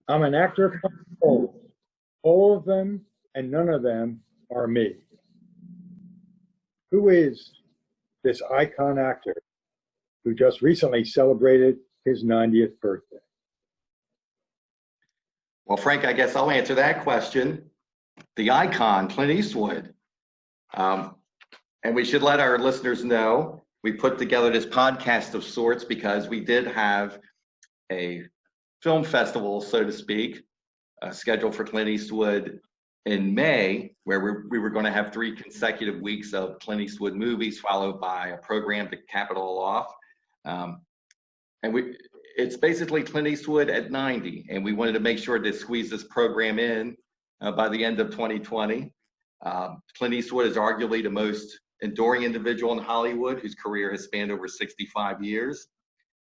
I'm an actor from all of them, and none of them are me. Who is this icon actor who just recently celebrated his 90th birthday? Well, Frank, I guess I'll answer that question. The icon, Clint Eastwood. And we should let our listeners know we put together this podcast of sorts because we did have a film festival, so to speak, scheduled for Clint Eastwood in May, where we were going to have 3 consecutive weeks of Clint Eastwood movies, followed by a program to cap it all off. And it's basically Clint Eastwood at 90, and we wanted to make sure to squeeze this program in by the end of 2020. Clint Eastwood is arguably the most enduring individual in Hollywood, whose career has spanned over 65 years.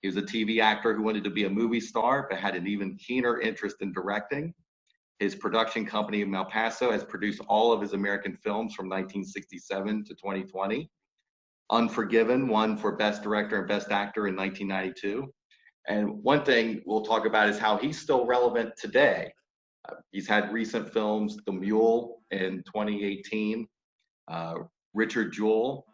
He was a TV actor who wanted to be a movie star, but had an even keener interest in directing. His production company in El Paso has produced all of his American films from 1967 to 2020. Unforgiven won for Best Director and Best Actor in 1992. And one thing we'll talk about is how he's still relevant today. He's had recent films, The Mule in 2018, Richard Jewell.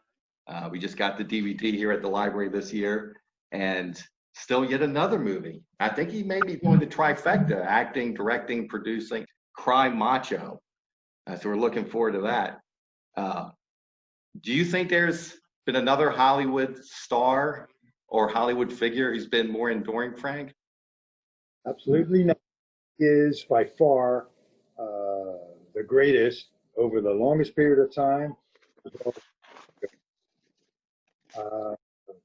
We just got the DVD here at the library this year, and still yet another movie. I think he may be going to trifecta, acting, directing, producing, Crime Macho. So we're looking forward to that. Do you think there's been another Hollywood star or Hollywood figure who's been more enduring, Frank? Absolutely not. He is by far the greatest over the longest period of time.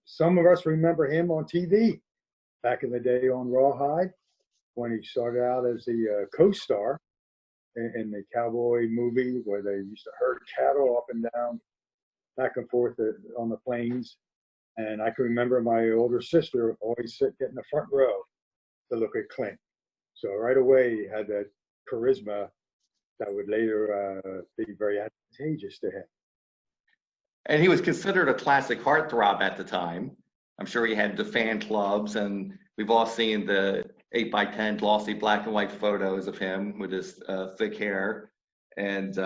Some of us remember him on TV back in the day on Rawhide when he started out as the co-star in the cowboy movie where they used to herd cattle up and down, back and forth on the plains. And I can remember my older sister always get in the front row to look at Clint. So right away he had that charisma that would later be very advantageous to him. And he was considered a classic heartthrob at the time. I'm sure he had the fan clubs, and we've all seen the 8x10 glossy black and white photos of him with his thick hair. And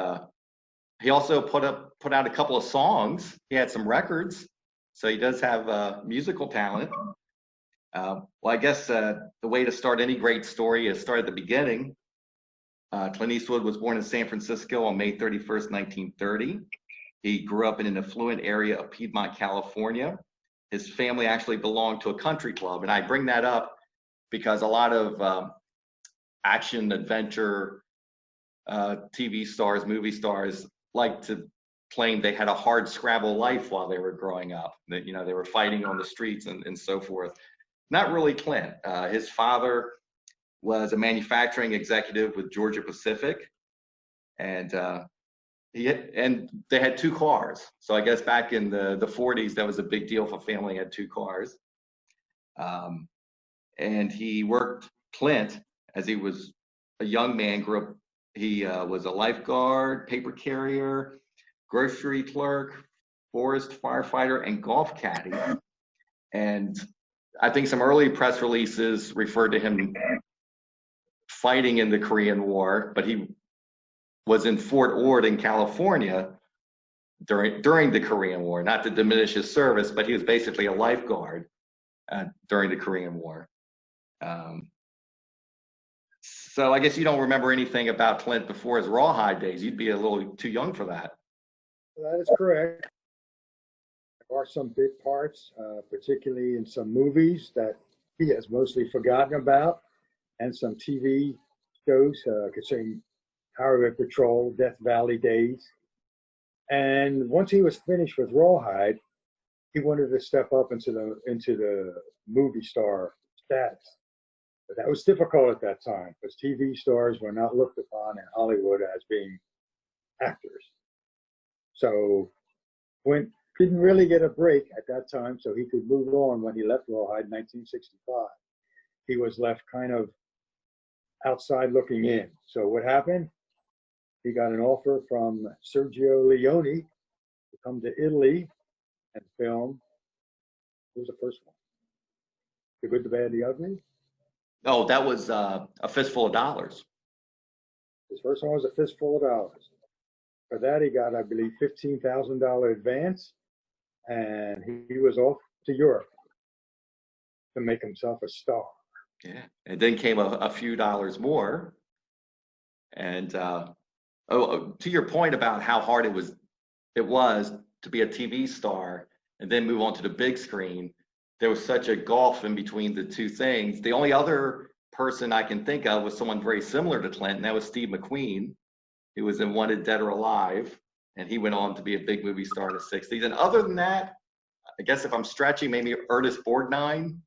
he also put out a couple of songs. He had some records, so he does have musical talent. Well, I guess the way to start any great story is start at the beginning. Clint Eastwood was born in San Francisco on May 31st, 1930. He grew up in an affluent area of Piedmont, California. His family actually belonged to a country club. And I bring that up because a lot of action, adventure, TV stars, movie stars like to claim they had a hard scrabble life while they were growing up. That, they were fighting on the streets and so forth. Not really Clint. His father was a manufacturing executive with Georgia Pacific. And they had 2 cars. So I guess back in the 40s, that was a big deal if a family had 2 cars. And he worked, Clint, as he was a young man, grew up, he was a lifeguard, paper carrier, grocery clerk, forest firefighter, and golf caddy. And I think some early press releases referred to him fighting in the Korean War, but he was in Fort Ord in California during the Korean War, not to diminish his service, but he was basically a lifeguard during the Korean War. So I guess you don't remember anything about Clint before his Rawhide days. You'd be a little too young for that. That is correct. There are some big parts, particularly in some movies that he has mostly forgotten about, and some TV shows concerning Highway Patrol, Death Valley Days. And once he was finished with Rawhide, he wanted to step up into the movie star status. But that was difficult at that time because TV stars were not looked upon in Hollywood as being actors. So Quint didn't really get a break at that time, so he could move on when he left Rawhide in 1965. He was left kind of outside looking in. So what happened? He got an offer from Sergio Leone to come to Italy and film. What was the first one? The Good, the Bad, the Ugly? Oh, that was A Fistful of Dollars. His first one was A Fistful of Dollars. For that, he got, I believe, $15,000 advance, and he was off to Europe to make himself a star. Yeah, and then came a few dollars more. And to your point about how hard it was to be a TV star and then move on to the big screen, there was such a gulf in between the two things. The only other person I can think of was someone very similar to Clint, and that was Steve McQueen, who was in Wanted Dead or Alive, and he went on to be a big movie star in the 60s. And other than that, I guess if I'm stretching, maybe Ernest Borgnine.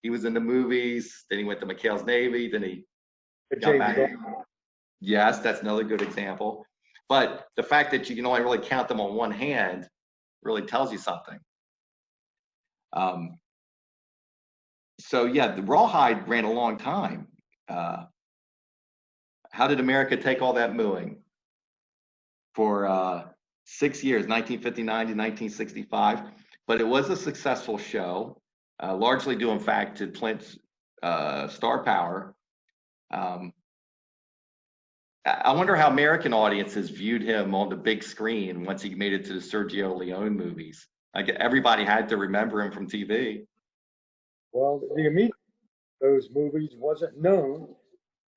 He was in the movies, then he went to McHale's Navy, then he got back. Yes, that's another good example. But the fact that you can only really count them on one hand really tells you something. So yeah, the Rawhide ran a long time. How did America take all that mooing? For 6 years, 1959 to 1965. But it was a successful show, largely due, in fact, to Clint's star power. I wonder how American audiences viewed him on the big screen once he made it to the Sergio Leone movies. Like, everybody had to remember him from TV. Well, the immediate those movies wasn't known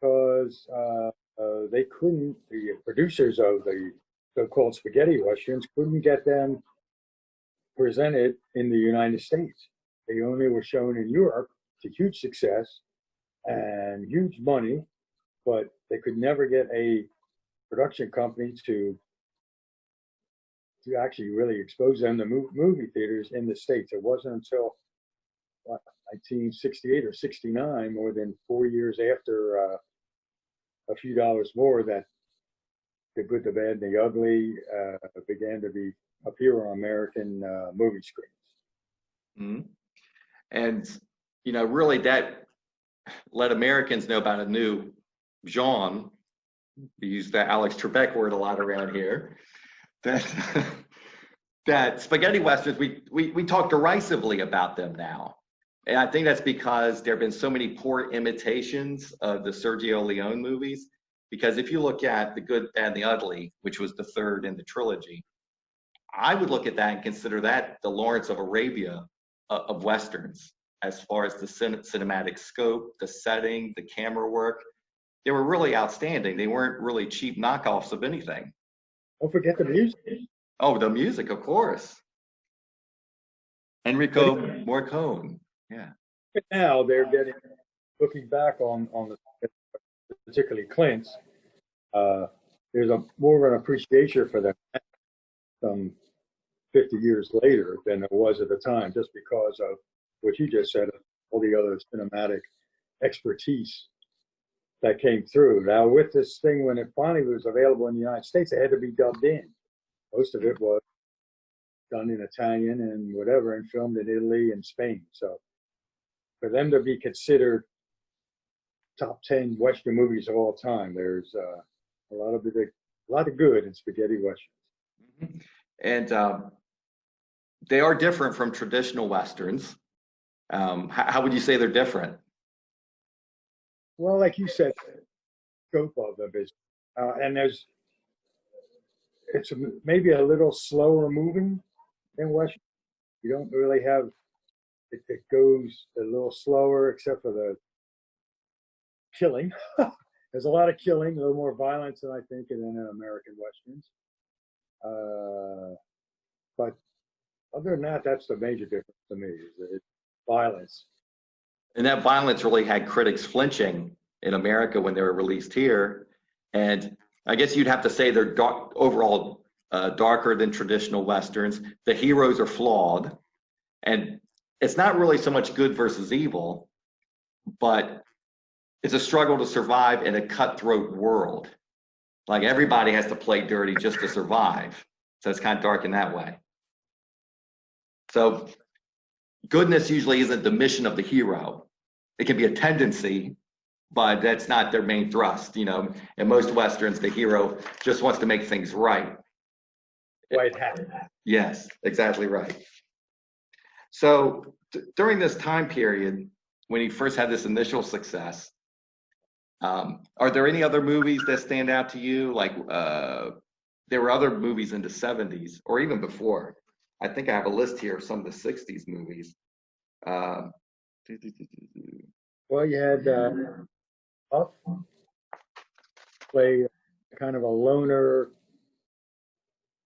because they couldn't, the producers of the so-called spaghetti westerns couldn't get them presented in the United States. They only were shown in Europe to huge success and huge money, but they could never get a production company to actually really expose them to movie theaters in the States. It wasn't until 1968 or 69, more than 4 years after A Few Dollars More, that The Good, the Bad, and the Ugly began to appear on American movie screens. Mm-hmm. And, really that let Americans know about a new genre. We use the Alex Trebek word a lot around here. That spaghetti westerns, we talk derisively about them now. And I think that's because there have been so many poor imitations of the Sergio Leone movies. Because if you look at The Good, Bad, and the Ugly, which was the third in the trilogy, I would look at that and consider that the Lawrence of Arabia of westerns, as far as the cinematic scope, the setting, the camera work. They were really outstanding. They weren't really cheap knockoffs of anything. Don't forget the music. Oh, the music, of course. Enrico Morricone. Yeah. Now they're looking back on the, particularly Clint's, there's more of an appreciation for them some 50 years later than there was at the time, just because of what you just said, all the other cinematic expertise that came through. Now, with this thing, when it finally was available in the United States, it had to be dubbed in. Most of it was done in Italian and whatever, and filmed in Italy and Spain. So for them to be considered top 10 Western movies of all time, there's a lot of good in spaghetti westerns. Mm-hmm. And they are different from traditional westerns. How would you say they're different? Well, like you said, scope of them is, and it's maybe a little slower moving than Western. You don't really have, it goes a little slower, except for the killing. There's a lot of killing, a little more violence than I think in American Westerns. But other than that, that's the major difference to me, is violence. And that violence really had critics flinching in America when they were released here. And I guess you'd have to say they're overall darker than traditional Westerns. The heroes are flawed. And it's not really so much good versus evil, but it's a struggle to survive in a cutthroat world. Like, everybody has to play dirty just to survive. So it's kind of dark in that way. So goodness usually isn't the mission of the hero. It can be a tendency, but that's not their main thrust. In most Westerns, the hero just wants to make things right. White hat. Yes, exactly right. So during this time period, when he first had this initial success. Are there any other movies that stand out to you? Like there were other movies in the 70s or even before. I think I have a list here of some of the 60s movies. Well, you had Huff play kind of a loner.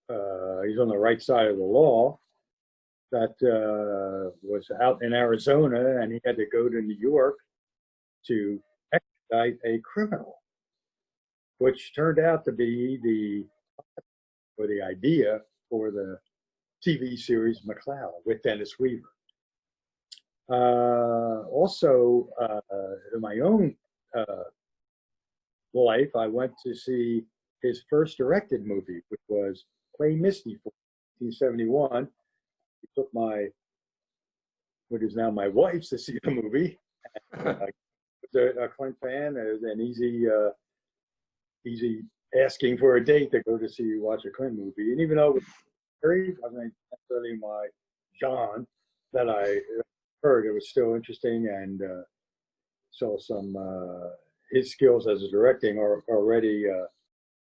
He's on the right side of the law. That was out in Arizona, and he had to go to New York to extradite a criminal, which turned out to be the idea for the TV series McCloud with Dennis Weaver. Also, in my own life, I went to see his first directed movie, which was Play Misty for 1971. He took what is now my wife to see the movie. I was a Clint fan, and easy asking for a date to go to watch a Clint movie. And even though it was very, I mean, necessarily my genre that I heard, it was still interesting, and saw some his skills as a directing are already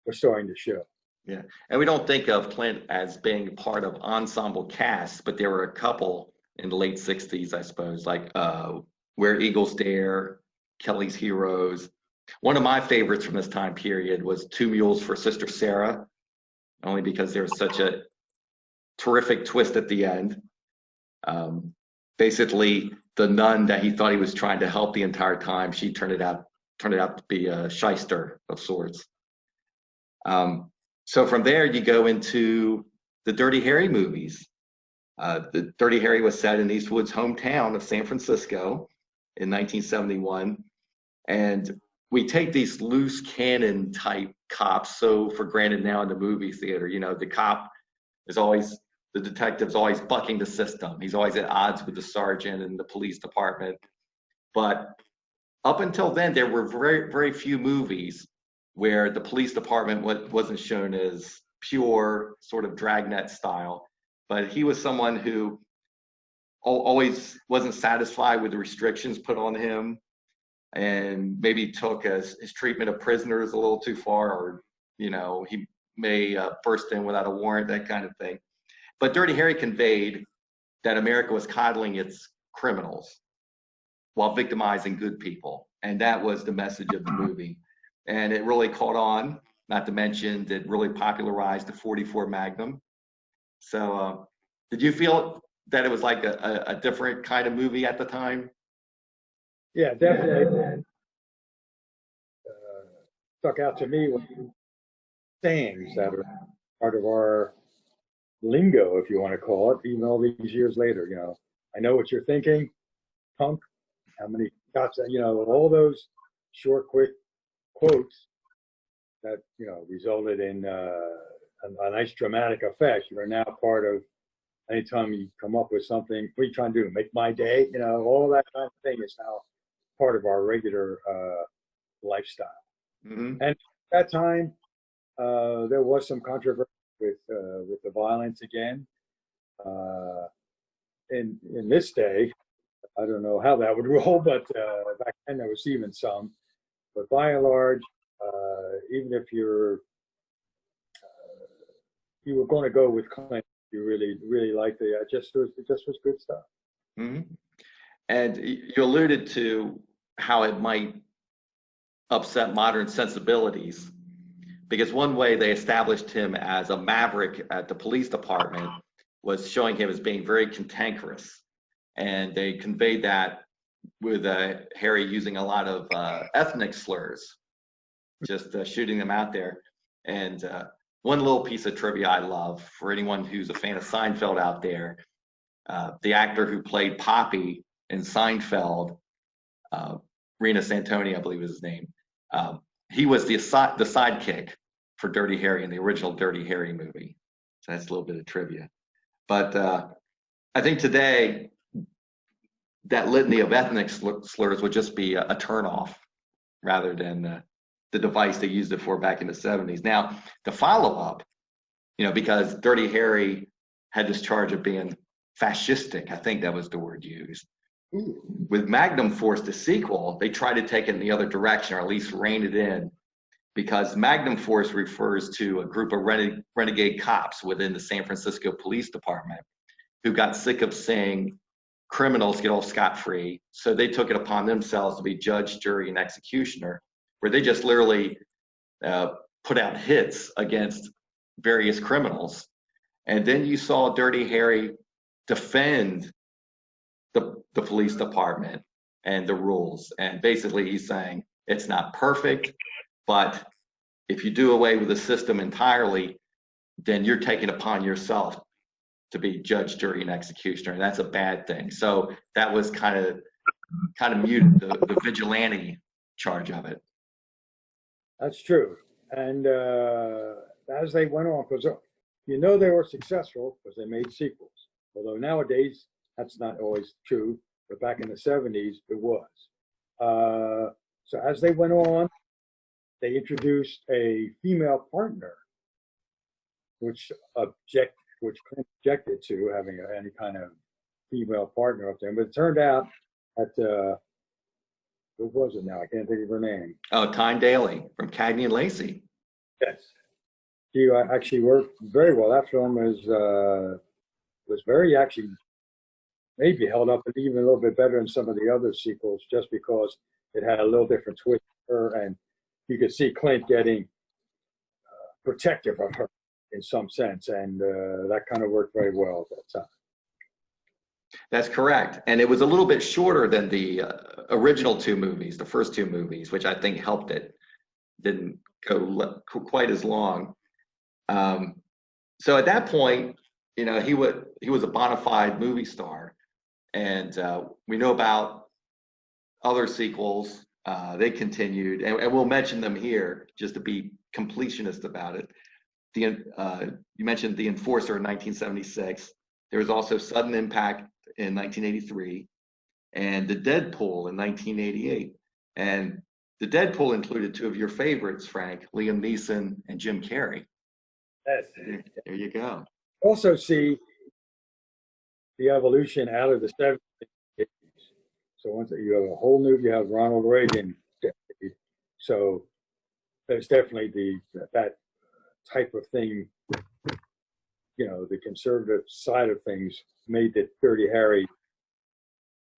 were starting to show. Yeah, and we don't think of Clint as being part of ensemble casts, but there were a couple in the late 60s, I suppose, like Where Eagles Dare, Kelly's Heroes. One of my favorites from this time period was Two Mules for Sister Sarah, only because there was such a terrific twist at the end. Basically, the nun that he thought he was trying to help the entire time, she turned out to be a shyster of sorts. So from there, you go into the Dirty Harry movies. The Dirty Harry was set in Eastwood's hometown of San Francisco in 1971. And we take these loose cannon type cops so for granted now in the movie theater. You know, the detective's always bucking the system. He's always at odds with the sergeant and the police department. But up until then, there were very, very few movies where the police department wasn't shown as pure sort of dragnet style. But he was someone who always wasn't satisfied with the restrictions put on him, and maybe took his treatment of prisoners a little too far, or, you know, he may burst in without a warrant, that kind of thing. But Dirty Harry conveyed that America was coddling its criminals while victimizing good people. And that was the message of the movie. And it really caught on, not to mention that really popularized the .44 Magnum. So did you feel that it was like a different kind of movie at the time? Yeah, definitely. Stuck out to me with sayings that are part of our lingo, if you want to call it, even all these years later. You know, I know what you're thinking, punk. How many shots? You know, all those short, quick quotes that, you know, resulted in a nice dramatic effect. You're now part of. Anytime you come up with something, what are you trying to do? Make my day? You know, all that kind of thing is now part of our regular lifestyle. Mm-hmm. And at that time, there was some controversy with the violence again. In this day, I don't know how that would roll, but back then there was even some. But by and large, even if you were going to go with Clint, you really liked it. It just was good stuff. Mm-hmm. And you alluded to how it might upset modern sensibilities, because one way they established him as a maverick at the police department was showing him as being very cantankerous. And they conveyed that with Harry using a lot of ethnic slurs, just shooting them out there. And one little piece of trivia I love, for anyone who's a fan of Seinfeld out there, the actor who played Poppy in Seinfeld, Rena Santoni, I believe is his name, he was the sidekick for Dirty Harry in the original Dirty Harry movie. So that's a little bit of trivia. But I think today, that litany of ethnic slurs would just be a turnoff rather than the device they used it for back in the 70s. Now, the follow-up, you know, because Dirty Harry had this charge of being fascistic, I think that was the word used. With Magnum Force, the sequel, they tried to take it in the other direction, or at least rein it in, because Magnum Force refers to a group of renegade cops within the San Francisco Police Department who got sick of seeing criminals get off scot-free. So they took it upon themselves to be judge, jury, and executioner, where they just literally put out hits against various criminals. And then you saw Dirty Harry defend the police department and the rules. And basically he's saying it's not perfect, but if you do away with the system entirely, then you're taking upon yourself to be judge, jury, and executioner, and that's a bad thing. So that was kind of muted the vigilante charge of it. That's true. And as they went on, because they were successful because they made sequels. Although nowadays that's not always true, but back in the 70s it was. So as they went on, they introduced a female partner, which Clint objected to having any kind of female partner up there. But it turned out that what was it now? I can't think of her name. Oh, Tyne Daly from Cagney and Lacey. Yes, she actually worked very well. That film was very actually maybe held up even a little bit better than some of the other sequels, just because it had a little different twist to her, and you could see Clint getting protective of her in some sense, and that kind of worked very well at that time. That's correct. And it was a little bit shorter than the original two movies, the first two movies, which I think helped it. Didn't go quite as long. So at that point, he was a bona fide movie star. And we know about other sequels. They continued, and we'll mention them here just to be completionist about it. You mentioned The Enforcer in 1976. There was also Sudden Impact in 1983, and The Deadpool in 1988. And The Deadpool included two of your favorites, Frank, Liam Neeson and Jim Carrey. Yes. There you go. Also see the evolution out of the 70s. So once you have a whole new, you have Ronald Reagan. So there's definitely that type of thing. The conservative side of things made that Dirty Harry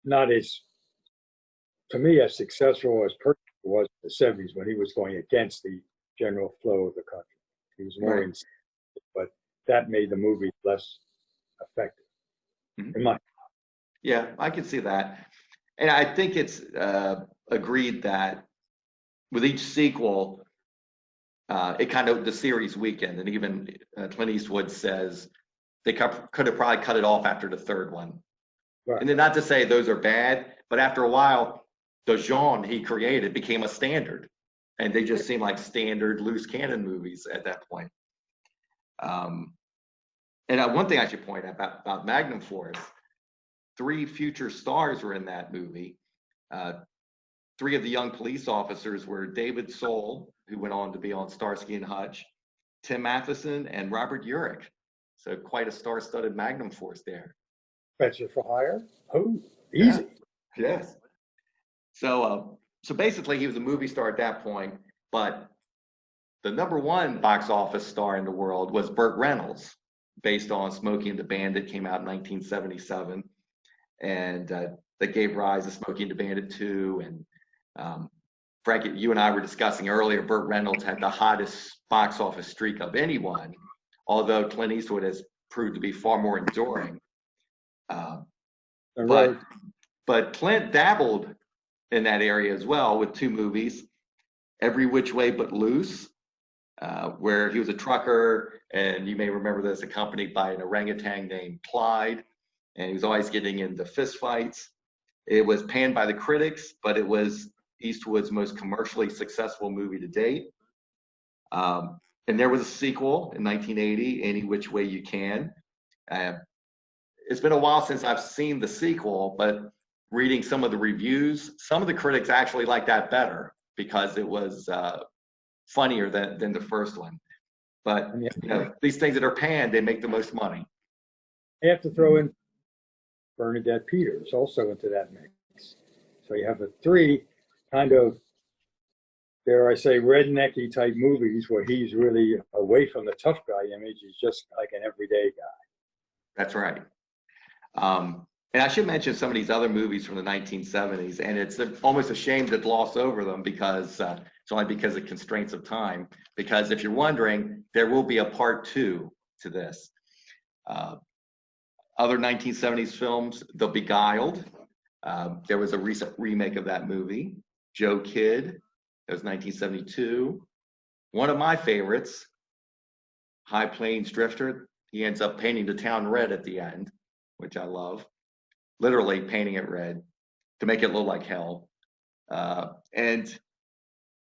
not as, to me, as successful as Percy was in the 70s when he was going against the general flow of the country. He was more in, but that made the movie less effective. Mm-hmm. Yeah, I can see that. And I think it's agreed that with each sequel, it kind of the series weakened, and even Clint Eastwood says they could have probably cut it off after the third one. Right. And then not to say those are bad, but after a while, the genre he created became a standard, and they just seemed like standard loose cannon movies at that point. And one thing I should point out about Magnum Force, 3 future stars were in that movie. 3 of the young police officers were David Soul, who went on to be on Starsky and Hutch, Tim Matheson, and Robert Urich. So quite a star-studded Magnum Force there. Fetcher for hire? Oh, easy. Yeah. Yes. So basically he was a movie star at that point, but the #1 box office star in the world was Burt Reynolds, based on Smokey and the Bandit, came out in 1977. And that gave rise to Smokey and the Bandit 2. And Frank, you and I were discussing earlier, Burt Reynolds had the hottest box office streak of anyone, although Clint Eastwood has proved to be far more enduring. But Clint dabbled in that area as well with 2 movies, Every Which Way But Loose, where he was a trucker, and you may remember this, accompanied by an orangutan named Clyde, and he was always getting into fistfights. It was panned by the critics, but it was Eastwood's most commercially successful movie to date. And there was a sequel in 1980, Any Which Way You Can. It's been a while since I've seen the sequel, but reading some of the reviews, some of the critics actually liked that better because it was funnier than the first one. But these things that are panned, they make the most money. I have to throw in Bernadette Peters, also into that mix. So you have the three kind of, dare I say, rednecky type movies where he's really away from the tough guy image. He's just like an everyday guy. That's right. And I should mention some of these other movies from the 1970s, and it's almost a shame to gloss over them because it's only because of constraints of time. Because if you're wondering, there will be a part 2 to this. Other 1970s films, The Beguiled. There was a recent remake of that movie. Joe Kidd, that was 1972. One of my favorites, High Plains Drifter. He ends up painting the town red at the end, which I love. Literally painting it red to make it look like hell. And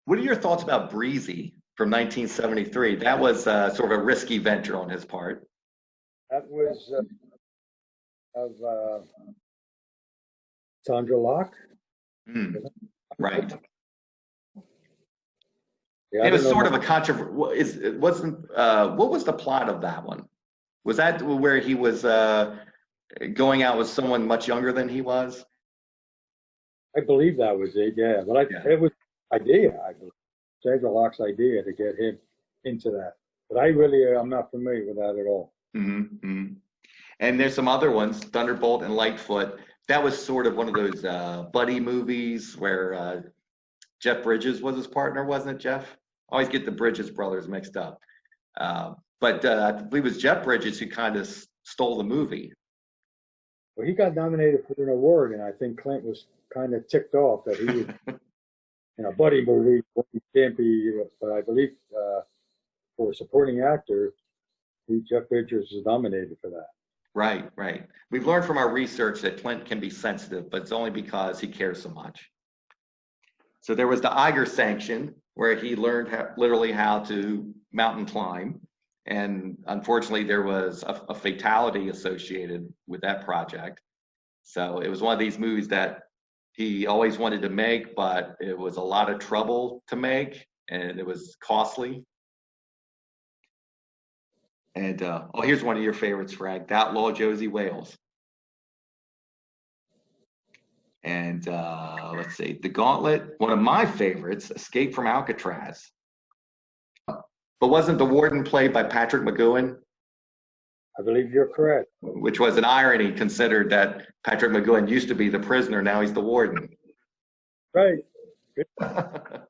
what are your thoughts about Breezy from 1973? That was sort of a risky venture on his part. That was of Sandra Locke. Right. Yeah, it was sort of a controversy. It wasn't. What was the plot of that one? Was that where he was going out with someone much younger than he was? I believe that was it. Yeah, but it was idea. I believe Sandra Locke's idea to get him into that. But I'm not familiar with that at all. Mm-hmm. And there's some other ones, Thunderbolt and Lightfoot. That was sort of one of those buddy movies where Jeff Bridges was his partner, wasn't it, Jeff? I always get the Bridges brothers mixed up. But I believe it was Jeff Bridges who kind of stole the movie. Well, he got nominated for an award, and I think Clint was kind of ticked off that he was in a buddy movie. He can't be, but I believe for a supporting actor, Jeff Bridges was nominated for that. Right. We've learned from our research that Clint can be sensitive, but it's only because he cares so much. So there was the Iger sanction, where he learned literally how to mountain climb. And unfortunately, there was a fatality associated with that project. So it was one of these movies that he always wanted to make, but it was a lot of trouble to make, and it was costly. And here's one of your favorites, Frank, Outlaw Josie Wales. And let's see, The Gauntlet, one of my favorites, Escape from Alcatraz. But wasn't the warden played by Patrick McGowan? I believe you're correct. Which was an irony, considered that Patrick McGowan used to be the prisoner, now he's the warden. Right. Okay.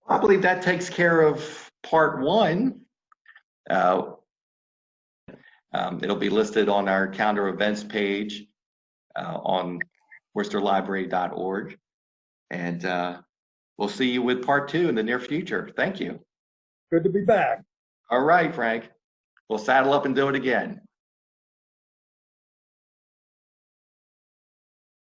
I believe that takes care of part 1. It'll be listed on our calendar events page on worcesterlibrary.org. And we'll see you with part 2 in the near future. Thank you. Good to be back. All right, Frank. We'll saddle up and do it again.